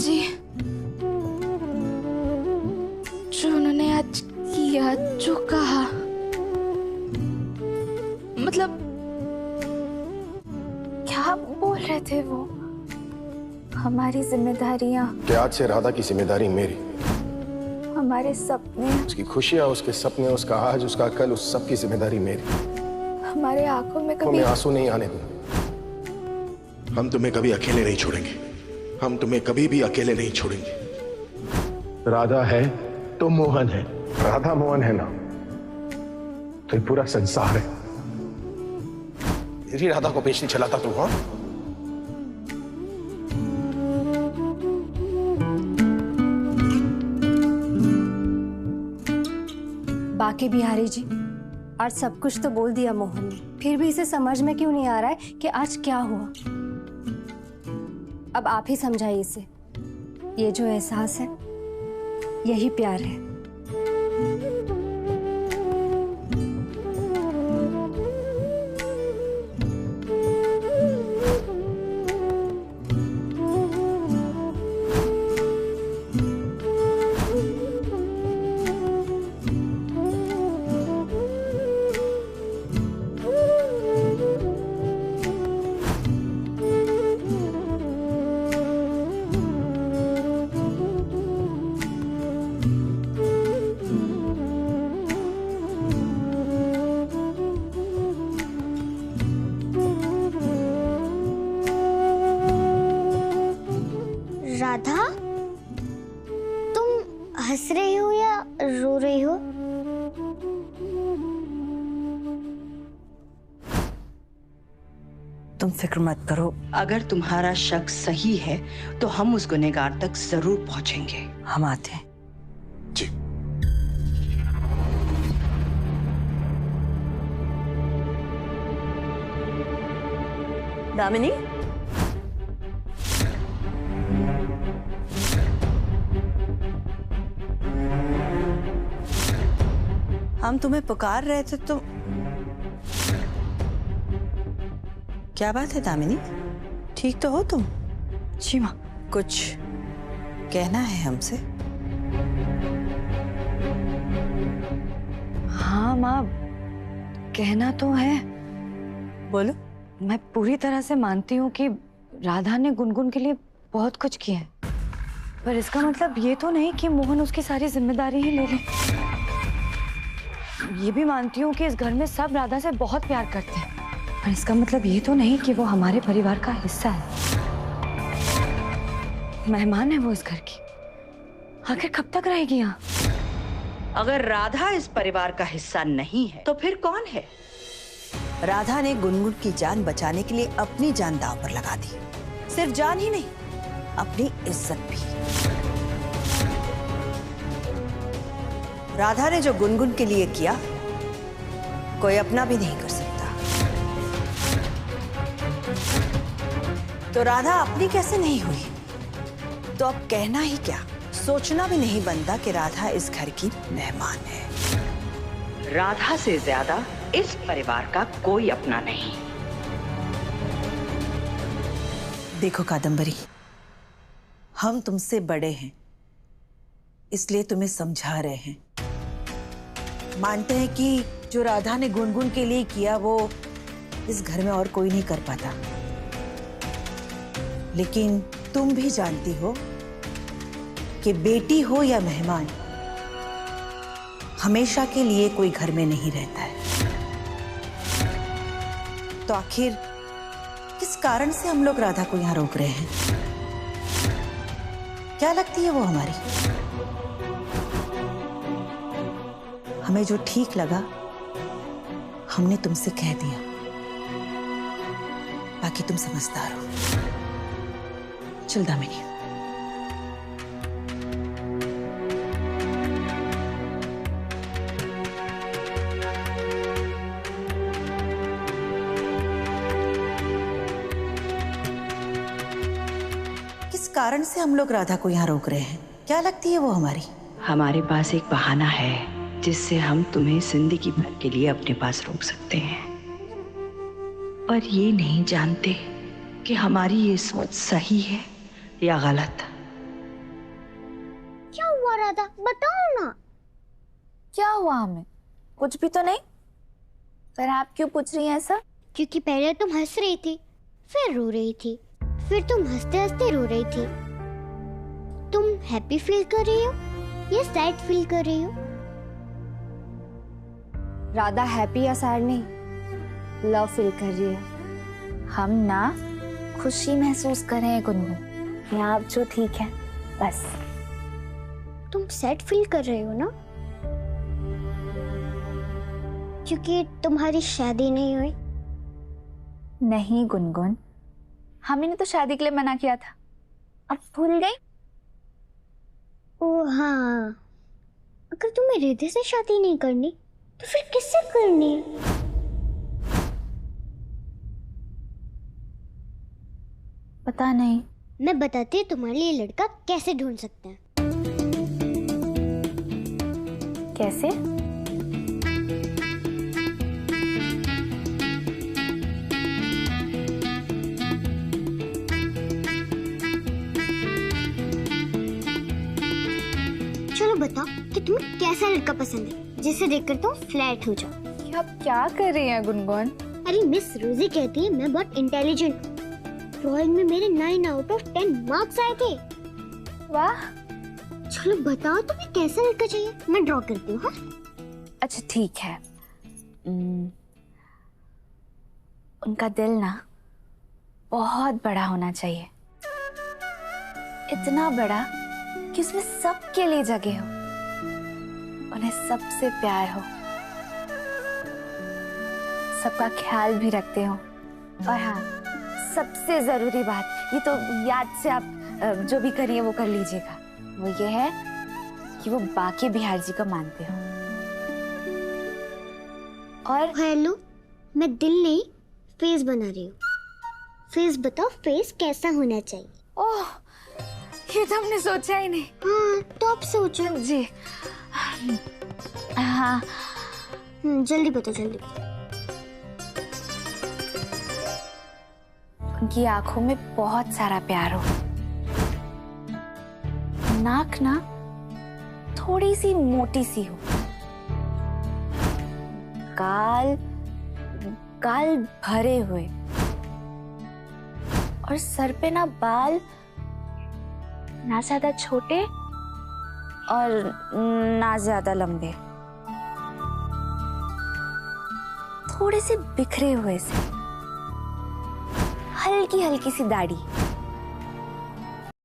जी, जो उन्होंने आज किया, जो कहा, मतलब क्या बोल रहे थे वो? हमारी जिम्मेदारियां। कि आज से राधा की जिम्मेदारी मेरी। हमारे सपने, उसकी खुशियां, उसके सपने, उसका आज, उसका कल, उस सब की जिम्मेदारी मेरी। हमारे आंखों में कभी आंसू नहीं आने दूंगा। हम तुम्हें कभी अकेले नहीं छोड़ेंगे। हम तुम्हें कभी भी अकेले नहीं छोड़ेंगे। राधा है तो मोहन है। राधा मोहन है ना तो ये पूरा संसार है। मेरी राधा को बेचने चला था तू? हाँ, बाकी बिहारी जी, आज सब कुछ तो बोल दिया मोहन ने, फिर भी इसे समझ में क्यों नहीं आ रहा है कि आज क्या हुआ? अब आप ही समझाइए इसे। ये जो एहसास है, यही प्यार है। राधा, तुम हंस रही हो या रो रही हो? तुम फिक्र मत करो, अगर तुम्हारा शक सही है तो हम उस गुनहगार तक जरूर पहुंचेंगे। हम आते हैं। जी। दामिनी, हम तुम्हें पुकार रहे थे तो क्या बात है दामिनी? ठीक तो हो तुम? जी माँ। कुछ कहना है हमसे? हाँ माँ, कहना तो है। बोलो। मैं पूरी तरह से मानती हूँ कि राधा ने गुनगुन के लिए बहुत कुछ किया है, पर इसका मतलब ये तो नहीं कि मोहन उसकी सारी जिम्मेदारी ही ले ले। ये भी मानती हूँ कि इस घर में सब राधा से बहुत प्यार करते हैं, पर इसका मतलब ये तो नहीं कि वो हमारे परिवार का हिस्सा है। मेहमान है वो इस घर की, आखिर कब तक रहेगी यहाँ? अगर राधा इस परिवार का हिस्सा नहीं है तो फिर कौन है? राधा ने गुनगुन की जान बचाने के लिए अपनी जान दांव पर लगा दी। सिर्फ जान ही नहीं, अपनी इज्जत भी। राधा ने जो गुनगुन के लिए किया, कोई अपना भी नहीं कर सकता। तो राधा अपनी कैसे नहीं हुई? तो अब कहना ही क्या, सोचना भी नहीं बनता कि राधा इस घर की मेहमान है। राधा से ज्यादा इस परिवार का कोई अपना नहीं। देखो कादम्बरी, हम तुमसे बड़े हैं, इसलिए तुम्हें समझा रहे हैं। मानते हैं कि जो राधा ने गुनगुन के लिए किया वो इस घर में और कोई नहीं कर पाता, लेकिन तुम भी जानती हो कि बेटी हो या मेहमान, हमेशा के लिए कोई घर में नहीं रहता है। तो आखिर किस कारण से हम लोग राधा को यहां रोक रहे हैं? क्या लगती है वो हमारी? हमें जो ठीक लगा हमने तुमसे कह दिया, बाकी तुम समझदार हो। चल दामिनी। किस कारण से हम लोग राधा को यहाँ रोक रहे हैं? क्या लगती है वो हमारी? हमारे पास एक बहाना है जिससे हम तुम्हें जिंदगी भर के लिए अपने पास रोक सकते हैं, पर ये नहीं जानते कि हमारी ये सोच सही है या गलत। राधा, बताओ ना। क्या हुआ हमें? कुछ भी तो नहीं। पर आप क्यों पूछ रही हैं ऐसा? क्योंकि पहले तुम हंस रही थी, फिर रो रही थी, फिर तुम हंसते हंसते रो रही थी। तुम हैप्पी फील कर रही हो या सैड फील कर रही हो? राधा हैप्पी या सैड नहीं, लव फील कर रही है। हम ना खुशी महसूस कर रहे हैं गुनगुन, कि आप जो ठीक है बस। तुम सैड फील कर रहे हो ना, क्योंकि तुम्हारी शादी नहीं हुई। नहीं गुनगुन, हमें ने तो शादी के लिए मना किया था, अब भूल गई? ओ हाँ, अगर तुम्हें रिद्धि से शादी नहीं करनी तो फिर किससे करनी है? पता नहीं। मैं बताती हूँ तुम्हारे लिए लड़का कैसे ढूंढ सकते हैं। कैसे? चलो बताओ कि तुम्हें कैसा लड़का पसंद है जिसे देखकर तुम फ्लैट हो जाओ। कि आप क्या कर रही हैं गुनगुन? अरे मिस रोजी कहती है मैं बहुत इंटेलिजेंट हूँ। ड्राइंग में मेरे 9 आउट ऑफ 10 मार्क्स आए थे। वाह। चलो बताओ तुम्हें कैसा लड़का चाहिए, मैं ड्रॉ करती हूँ। हाँ अच्छा ठीक है। उनका दिल ना बहुत बड़ा होना चाहिए, इतना बड़ा कि उसमें सबके लिए जगह हो, उन्हें सबसे प्यार हो, सबका ख्याल भी रखते हो। और हाँ, सबसे जरूरी बात, ये तो याद से आप जो भी करिए वो कर लीजिएगा, वो ये है कि वो बाकी बिहार जी को मानते हो। और हेलो, मैं दिल नहीं फेस बना रही हूँ। फेस बताओ, फेस कैसा होना चाहिए? ओह, ये तो हमने सोचा ही नहीं। हाँ तो आप सोचो जी। हाँ जल्दी बताओ जल्दी। उनकी आंखों में बहुत सारा प्यार हो, नाक ना थोड़ी सी मोटी सी हो, गाल भरे हुए, और सर पे ना बाल ना ज्यादा छोटे और ना ज्यादा लंबे, थोड़े से बिखरे हुए से, हल्की हल्की सी दाढ़ी,